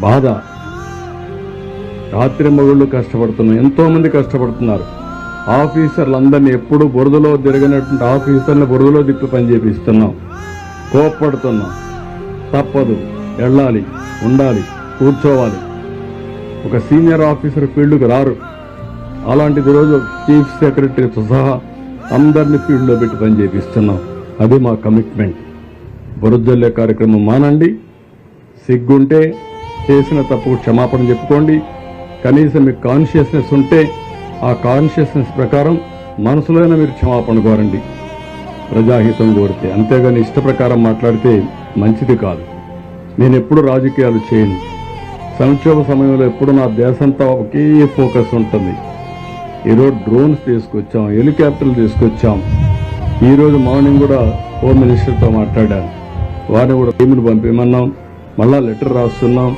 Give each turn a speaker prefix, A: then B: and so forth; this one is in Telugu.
A: బాధ. రాత్రి మగుళ్ళు కష్టపడుతున్నాం, ఎంతోమంది కష్టపడుతున్నారు. ఆఫీసర్లందరినీ ఎప్పుడు బురదలో తిరగనటువంటి ఆఫీసర్ని బురదలో తిప్పి పని చేపిస్తున్నాం. కోప్పడుతున్నాం. తప్పదు, వెళ్ళాలి, ఉండాలి, కూర్చోవాలి. ఒక సీనియర్ ఆఫీసర్ ఫీల్డ్కి రారు. అలాంటిది రోజు చీఫ్ సెక్రటరీతో సహా అందరినీ ఫీల్డ్లో పెట్టి పని చేపిస్తున్నాం. అది మా కమిట్మెంట్. బురదజల్లే కార్యక్రమం మానండి. సిగ్గుంటే చేసిన తప్పుకు క్షమాపణ చెప్పుకోండి. కనీసం మీకు కాన్షియస్నెస్ ఉంటే ఆ కాన్షియస్నెస్ ప్రకారం మనసులోనే మీరు క్షమాపణ కోరండి, ప్రజాహితం కోరితే. అంతేగాని ఇష్ట ప్రకారం మాట్లాడితే మంచిది కాదు. నేను ఎప్పుడు రాజకీయాలు చేయను. సంక్షోభ సమయంలో ఎప్పుడు నా దేశంతో ఒకే ఫోకస్ ఉంటుంది. ఈరోజు డ్రోన్స్ తీసుకొచ్చాం, హెలికాప్టర్లు తీసుకొచ్చాం. ఈరోజు మార్నింగ్ కూడా హోమ్ మినిస్టర్తో మాట్లాడాను. వారిని కూడా టీమును పంపిమన్నాం. మళ్ళా లెటర్ రాస్తున్నాం.